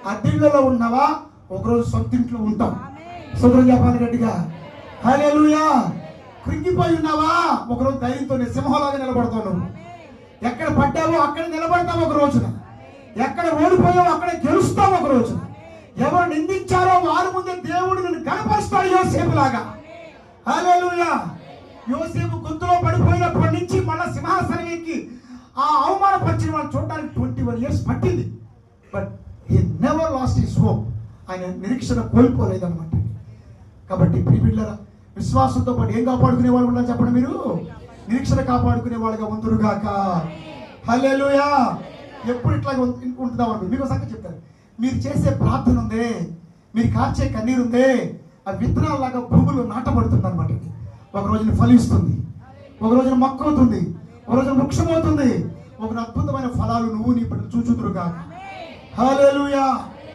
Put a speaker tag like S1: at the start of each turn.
S1: అద్దెళ్ళలో ఉన్నావా, ఒకరోజు సొంత ఇంట్లో ఉంటాం. సోదరం చెప్పాలి గట్టిగా హల్లెలూయా. కృంగిపోయి ఉన్నావా, ఒకరోజు ధైర్యంతో సింహంలాగా నిలబడుతున్నావు. ఎక్కడ పడ్డావో అక్కడ నిలబడతావు ఒక రోజున. ఎక్కడ ఓడిపోయావో అక్కడ గెలుస్తావు ఒక రోజున. ఎవరు నిందించారో వారి ముందే దేవుడు నిన్ను కనపరుస్తాడు యోసేపు లాగా. హల్లెలూయా. యోసేపు గొంతులో పడిపోయినప్పటి నుంచి మళ్ళా సింహాసనం ఎక్కి ఆ అవమానపరిచిన వాళ్ళు చూడడానికి 21 years పట్టింది. But he never lost his hope. ఆయన నిరీక్షణ కోల్పోలేదన్నమాట. కాబట్టి ప్రియబిడ్డలారా, విశ్వాసంతో పాటు ఏం కాపాడుకునే వాళ్ళు ఉన్నారు చెప్పండి మీరు? నిరీక్షణ కాపాడుకునే వాళ్ళుగా ఉందురుగాక. హల్లెలూయా. ఎప్పుడు ఇట్లాగే ఉంటుందామని మీకు సంగతి చెప్తారు. మీరు చేసే ప్రార్థన ఉందే, మీరు కార్చే కన్నీరు ఉందే, ఆ విత్తనాలలాగా భూములు నాటబడుతుంది అనమాట. ఒక రోజున ఫలిస్తుంది, ఒక రోజున మొక్క అవుతుంది, ఒక రోజున వృక్షం అవుతుంది, ఒక అద్భుతమైన ఫలాలు నువ్వు నీ పట్ల చూచుదురుగాక. హల్లెలూయా.